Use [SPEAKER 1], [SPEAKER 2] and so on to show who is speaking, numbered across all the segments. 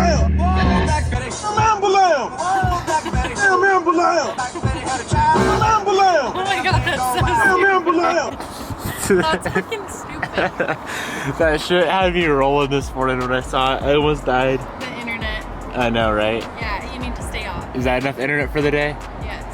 [SPEAKER 1] Oh my god, that's so stupid. That's fucking stupid.
[SPEAKER 2] That shit had me rolling this morning when I saw it. I almost died.
[SPEAKER 1] The internet.
[SPEAKER 2] I know, right?
[SPEAKER 1] Yeah, you need to stay off.
[SPEAKER 2] Is that enough internet for the day?
[SPEAKER 1] Yes.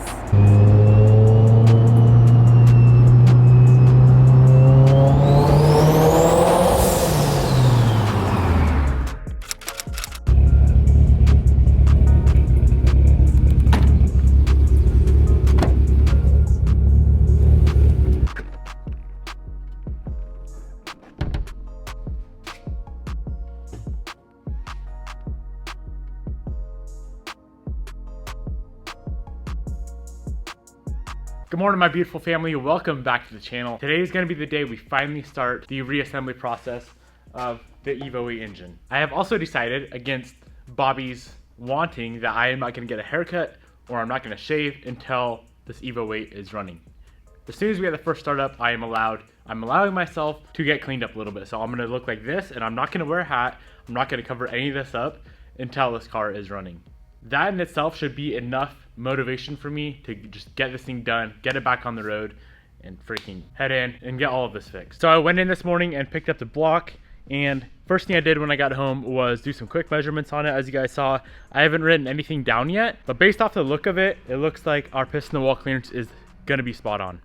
[SPEAKER 2] Good morning, my beautiful family. Welcome back to the channel. Today is going to be the day we finally start the reassembly process of the Evo VIII engine. I have also decided, against Bobby's wanting, that I am not going to get a haircut or I'm not going to shave until this Evo VIII is running. As soon as we have the first startup, I'm allowing myself to get cleaned up a little bit. So I'm going to look like this, and I'm not going to wear a hat. I'm not going to cover any of this up until this car is running. That in itself should be enough motivation for me to just get this thing done, get it back on the road, and freaking head in and get all of this fixed. So I went in this morning and picked up the block, and first thing I did when I got home was do some quick measurements on it. As you guys saw, I haven't written anything down yet, but based off the look of it, it looks like our piston wall clearance is gonna be spot on.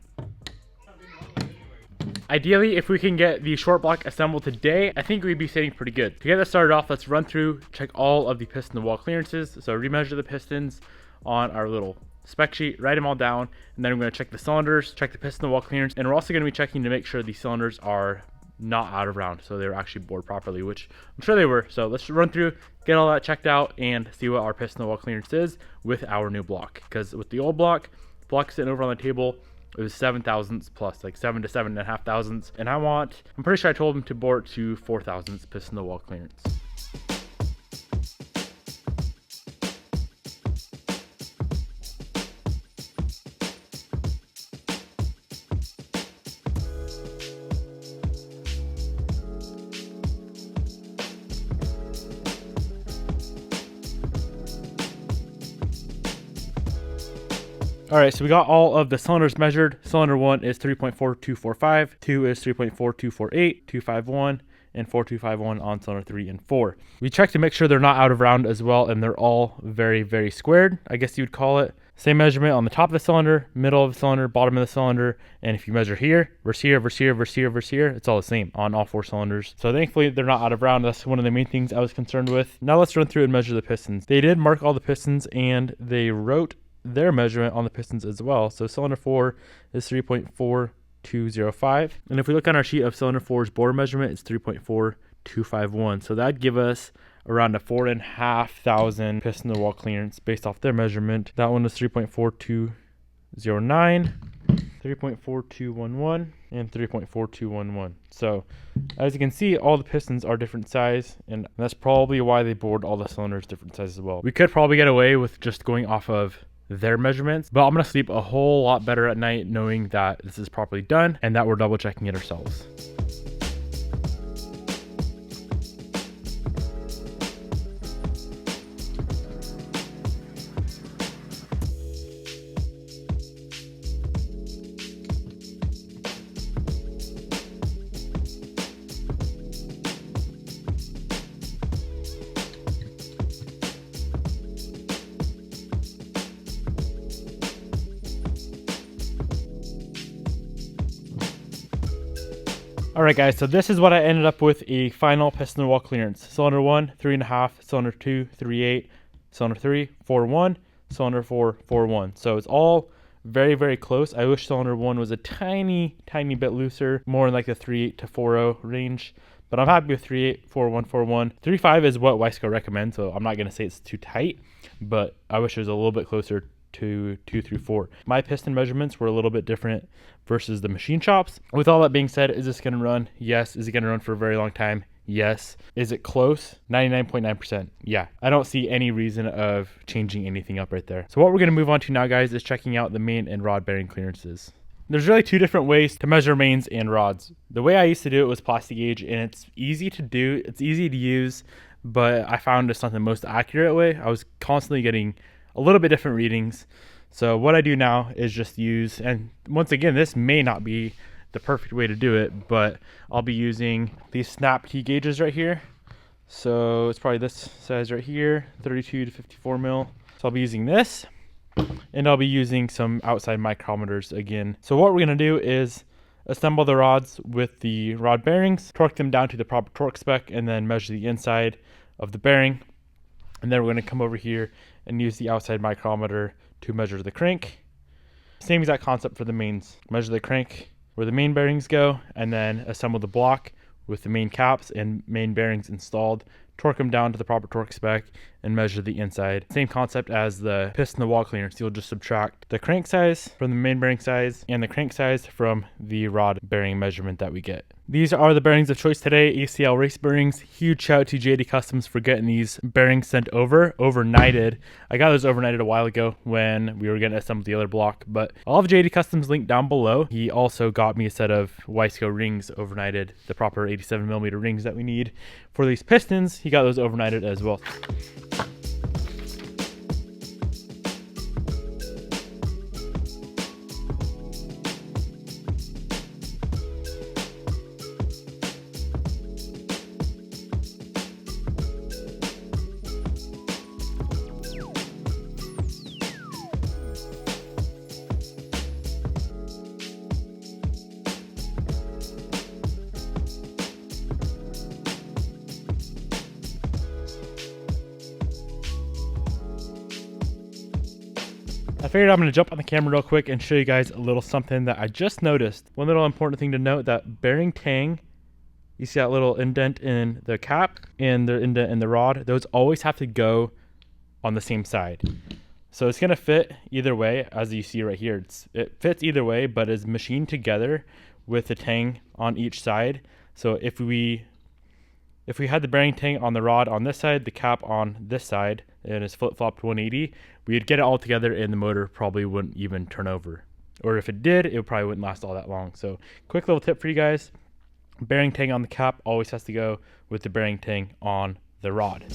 [SPEAKER 2] Ideally, if we can get the short block assembled today, I think we'd be sitting pretty good. To get this started off, let's run through, check all of the piston wall clearances. So remeasure the pistons on our little spec sheet, write them all down, and then I'm going to check the cylinders, check the piston wall clearance, and we're also going to be checking to make sure the cylinders are not out of round, so they're actually bored properly, which I'm sure they were. So let's run through, get all that checked out, and see what our piston wall clearance is with our new block. Because with the old block sitting over on the table, it was 7 thousandths plus, like 7 to 7.5 thousandths, and I'm pretty sure I told him to bore it to 4 thousandths piston wall clearance. All right, so we got all of the cylinders measured. Cylinder 1 is 3.4245, 2 is 3.4248, 251, and 4251 on cylinder 3 and 4. We checked to make sure they're not out of round as well, and they're all very, very squared, I guess you would call it. Same measurement on the top of the cylinder, middle of the cylinder, bottom of the cylinder, and if you measure here, versus here, versus here, versus here, versus here, it's all the same on all 4 cylinders. So thankfully, they're not out of round. That's one of the main things I was concerned with. Now let's run through and measure the pistons. They did mark all the pistons, and they wrote their measurement on the pistons as well. So cylinder 4 is 3.4205, and if we look on our sheet of cylinder 4's bore measurement, it's 3.4251. so that'd give us around a 4,500 piston wall clearance based off their measurement. That one was 3.4209, 3.4211, and 3.4211. So as you can see, all the pistons are different size, and that's probably why they bored all the cylinders different sizes as well. We could probably get away with just going off of their measurements, but I'm gonna sleep a whole lot better at night knowing that this is properly done and that we're double checking it ourselves. Alright guys, so this is what I ended up with: a final piston wall clearance. Cylinder 1, 3.5, cylinder 2, 3.8, cylinder 3, 4.1, cylinder 4, 4.1. So it's all very, very close. I wish cylinder 1 was a tiny bit looser, more in like the 3.8 to 4.0 range. But I'm happy with 3.8, 4.1, 4.1. 3.5 is what Wiseco recommends, so I'm not going to say it's too tight, but I wish it was a little bit closer to 2 through 4. My piston measurements were a little bit different versus the machine shops. With all that being said, is this going to run? Yes. Is it going to run for a very long time? Yes. Is it close? 99.9%. Yeah. I don't see any reason of changing anything up right there. So what we're going to move on to now, guys, is checking out the main and rod bearing clearances. There's really two different ways to measure mains and rods. The way I used to do it was plastic gauge, and it's easy to do, it's easy to use, but I found it's not the most accurate way. I was constantly getting a little bit different readings. So what I do now is just use, and once again, this may not be the perfect way to do it, but I'll be using these snap key gauges right here. So it's probably this size right here, 32 to 54 mil. So I'll be using this, and I'll be using some outside micrometers again. So what we're gonna do is assemble the rods with the rod bearings, torque them down to the proper torque spec, and then measure the inside of the bearing. And then we're gonna come over here and use the outside micrometer to measure the crank. Same exact concept for the mains. Measure the crank where the main bearings go, and then assemble the block with the main caps and main bearings installed, torque them down to the proper torque spec, and measure the inside. Same concept as the piston and the wall cleaner. So you'll just subtract the crank size from the main bearing size and the crank size from the rod bearing measurement that we get. These are the bearings of choice today, ACL race bearings. Huge shout out to JD Customs for getting these bearings sent overnighted. I got those overnighted a while ago when we were going to assemble the other block, but I'll have JD Customs linked down below. He also got me a set of Wiseco rings overnighted, the proper 87mm rings that we need for these pistons. He got those overnighted as well. I figured I'm going to jump on the camera real quick and show you guys a little something that I just noticed. One little important thing to note, that bearing tang, you see that little indent in the cap and the indent in the rod, those always have to go on the same side. So it's going to fit either way, as you see right here. It fits either way, but is machined together with the tang on each side. So if we had the bearing tang on the rod on this side, the cap on this side, and it's flip-flopped 180, we'd get it all together and the motor probably wouldn't even turn over. Or if it did, it probably wouldn't last all that long. So quick little tip for you guys, bearing tang on the cap always has to go with the bearing tang on the rod.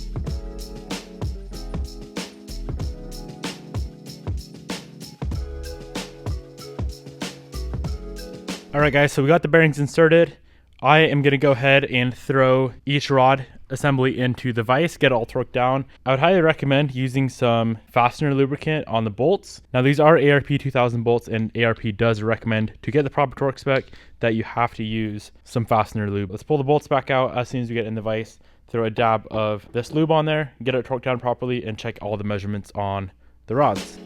[SPEAKER 2] All right guys, so we got the bearings inserted. I am going to go ahead and throw each rod assembly into the vise, get it all torqued down. I would highly recommend using some fastener lubricant on the bolts. Now these are ARP 2000 bolts, and ARP does recommend, to get the proper torque spec, that you have to use some fastener lube. Let's pull the bolts back out as soon as we get in the vise, throw a dab of this lube on there, get it torqued down properly, and check all the measurements on the rods.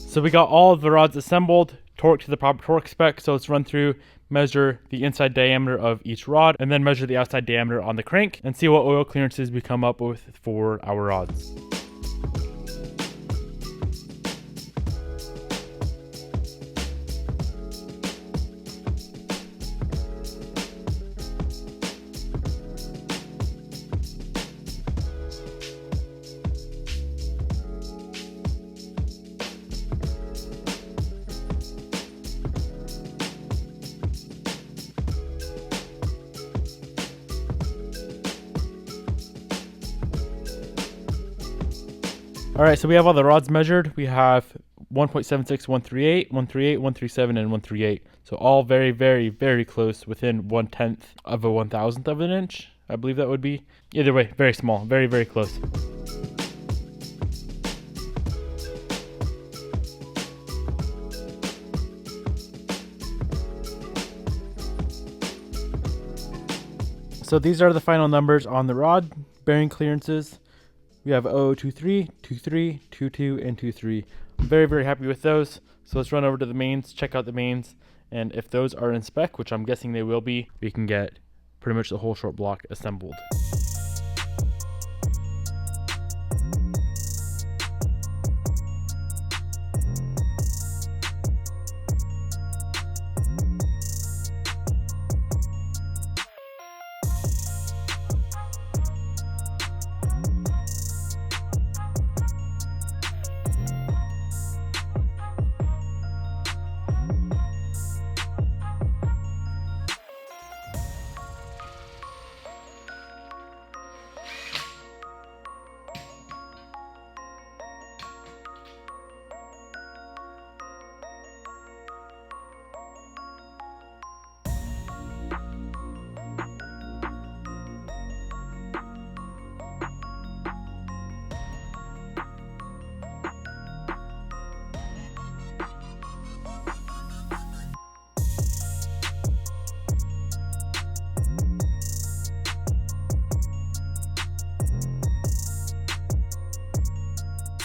[SPEAKER 2] So we got all of the rods assembled, torqued to the proper torque spec. So let's run through, measure the inside diameter of each rod, and then measure the outside diameter on the crank, and see what oil clearances we come up with for our rods. All right, so we have all the rods measured. We have 1.76, 138, 138, 137, and 138. So all very, very, very close, within 1/10 of a 1,000th of an inch, I believe that would be. Either way, very small, very, very close. So these are the final numbers on the rod bearing clearances. We have 0023, 23, 22, and 23. I'm very, very happy with those. So let's run over to the mains, check out the mains, and if those are in spec, which I'm guessing they will be, we can get pretty much the whole short block assembled.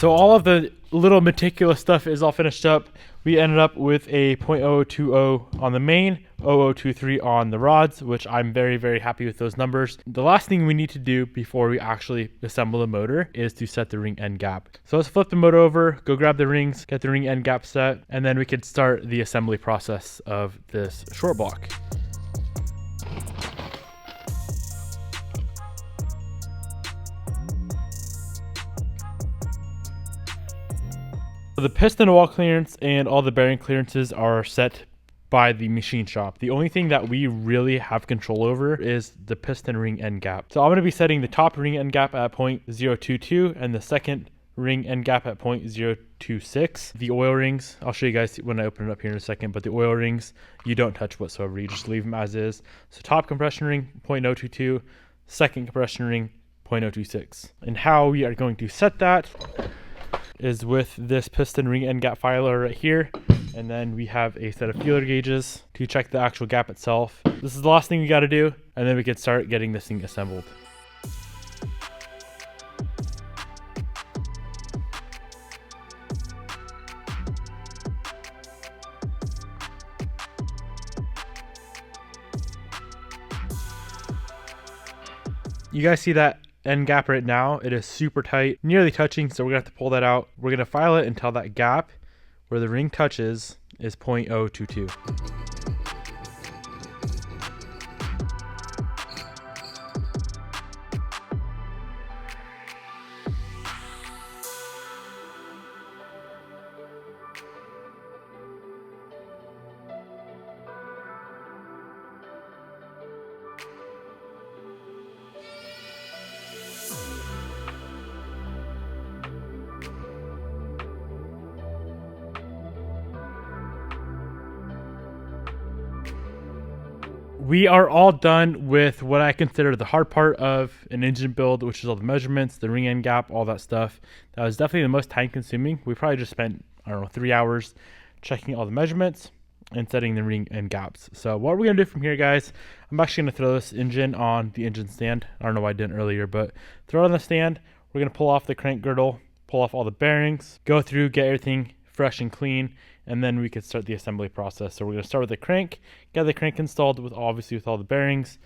[SPEAKER 2] So all of the little meticulous stuff is all finished up. We ended up with a .0020 on the main, 0023 on the rods, which I'm very, very happy with those numbers. The last thing we need to do before we actually assemble the motor is to set the ring end gap. So let's flip the motor over, go grab the rings, get the ring end gap set, and then we can start the assembly process of this short block. The piston wall clearance and all the bearing clearances are set by the machine shop. The only thing that we really have control over is the piston ring end gap. So I'm going to be setting the top ring end gap at .022 and the second ring end gap at .026. The oil rings, I'll show you guys when I open it up here in a second, but the oil rings you don't touch whatsoever. You just leave them as is. So top compression ring .022, second compression ring .026. And how we are going to set that is with this piston ring end gap filer right here, and then we have a set of feeler gauges to check the actual gap itself. This is the last thing we got to do, and then we can start getting this thing assembled. You guys see that end gap right now? It is super tight, nearly touching, so we're gonna have to pull that out. We're gonna file it until that gap where the ring touches is .022. We are all done with what I consider the hard part of an engine build, which is all the measurements, the ring end gap, all that stuff. That was definitely the most time consuming. We probably just spent, I don't know, 3 hours checking all the measurements and setting the ring end gaps. So what we're gonna do from here, guys, I'm actually gonna throw this engine on the engine stand. I don't know why I didn't earlier, but throw it on the stand. We're gonna pull off the crank girdle, pull off all the bearings, go through, get everything fresh and clean, and then we could start the assembly process. So we're going to start with the crank, get the crank installed with obviously with all the bearings.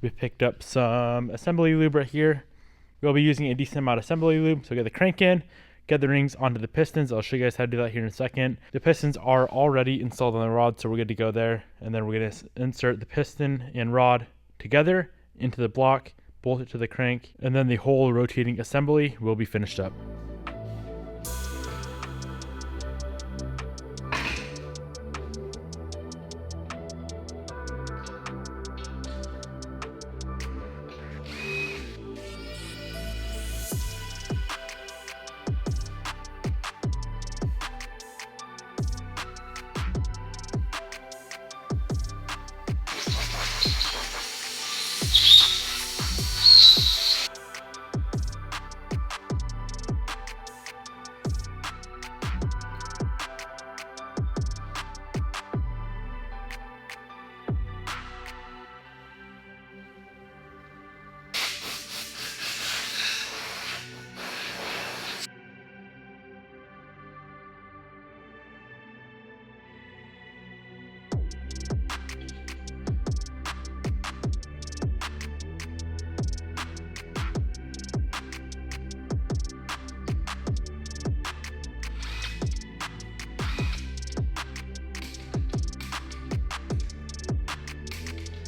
[SPEAKER 2] We've picked up some assembly lube right here. We'll be using a decent amount of assembly lube. So get the crank in, get the rings onto the pistons. I'll show you guys how to do that here in a second. The pistons are already installed on the rod, so we're good to go there. And then we're going to insert the piston and rod together into the block, bolt it to the crank, and then the whole rotating assembly will be finished up.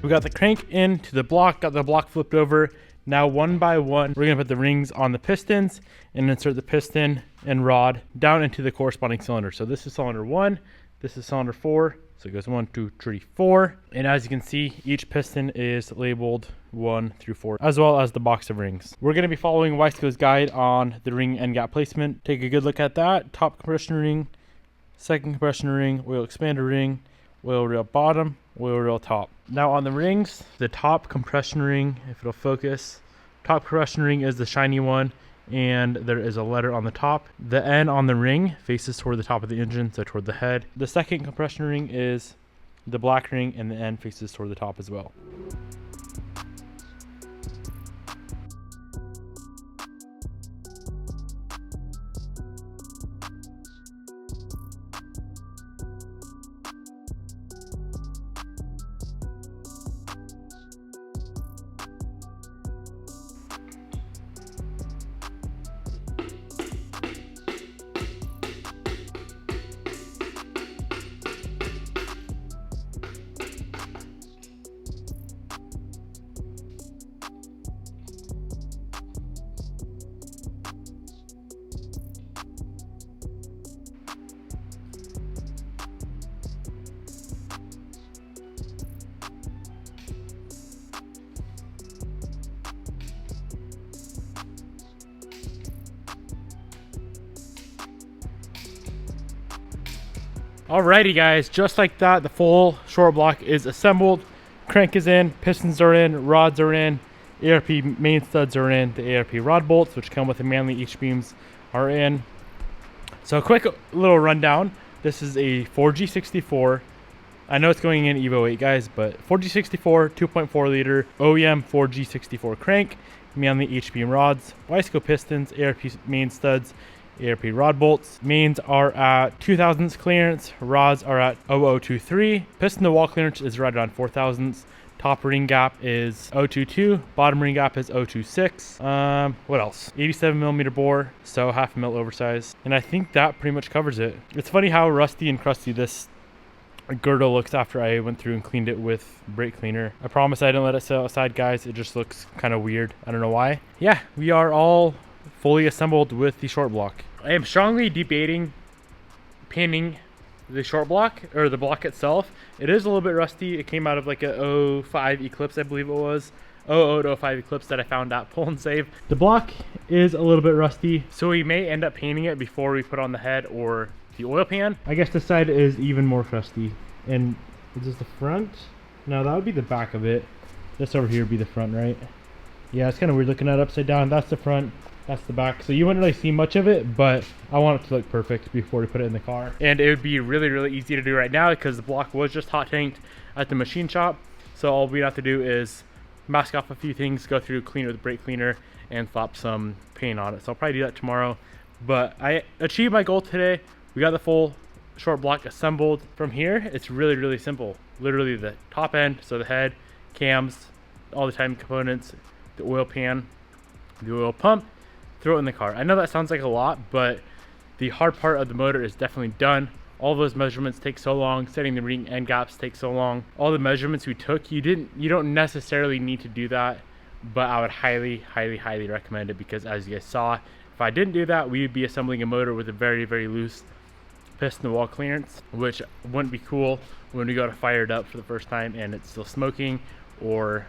[SPEAKER 2] We got the crank into the block, got the block flipped over. Now one by one, we're gonna put the rings on the pistons and insert the piston and rod down into the corresponding cylinder. So this is cylinder 1, this is cylinder 4. So it goes 1, 2, 3, 4. And as you can see, each piston is labeled 1 through 4, as well as the box of rings. We're gonna be following Wiseco's guide on the ring end gap placement. Take a good look at that. Top compression ring, second compression ring, oil expander ring, oil rail bottom, oil rail top. Now on the rings, the top compression ring, if it'll focus, top compression ring is the shiny one, and there is a letter on the top. The N on the ring faces toward the top of the engine, so toward the head. The second compression ring is the black ring, and the N faces toward the top as well. Alrighty guys, just like that, the full short block is assembled. Crank is in, pistons are in, rods are in, ARP main studs are in, the ARP rod bolts, which come with the Manley H-beams, are in. So a quick little rundown. This is a 4G64. I know it's going in Evo 8 guys, but 4G64, 2.4 liter OEM 4G64 crank, Manley H-beam rods, Wiseco pistons, ARP main studs, ARP rod bolts. Mains are at 2,000ths clearance, rods are at 0023. Piston to wall clearance is right around 4,000ths. Top ring gap is 022, bottom ring gap is 026. What else? 87mm bore, so 0.5 mil oversize. And I think that pretty much covers it. It's funny how rusty and crusty this girdle looks after I went through and cleaned it with brake cleaner. I promise I didn't let it sit outside guys, it just looks kind of weird. I don't know why. Yeah, we are all fully assembled with the short block. I am strongly debating painting the short block or the block itself. It is a little bit rusty. It came out of like a 05 Eclipse, I believe it was. 0005 Eclipse that I found at Pull and Save. The block is a little bit rusty, so we may end up painting it before we put on the head or the oil pan. I guess this side is even more crusty. And is this the front? No, that would be the back of it. This over here would be the front, right? Yeah, it's kind of weird looking at it upside down. That's the front. That's the back, so you wouldn't really see much of it, but I want it to look perfect before we put it in the car. And it would be really, really easy to do right now because the block was just hot tanked at the machine shop. So all we have to do is mask off a few things, go through, clean it with brake cleaner, and slap some paint on it. So I'll probably do that tomorrow. But I achieved my goal today. We got the full short block assembled. From here, it's really, really simple. Literally the top end, so the head, cams, all the timing components, the oil pan, the oil pump, throw it in the car. I know that sounds like a lot, but the hard part of the motor is definitely done. All those measurements take so long. Setting the ring end gaps takes so long. All the measurements we took, you don't necessarily need to do that, but I would highly, highly, highly recommend it because as you guys saw, if I didn't do that, we would be assembling a motor with a very, very loose piston to wall clearance, which wouldn't be cool when we go to fire it up for the first time and it's still smoking or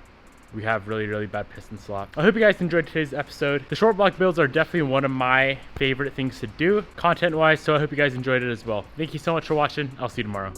[SPEAKER 2] we have really, really bad piston slop. I hope you guys enjoyed today's episode. The short block builds are definitely one of my favorite things to do content wise, so I hope you guys enjoyed it as well. Thank you so much for watching. I'll see you tomorrow.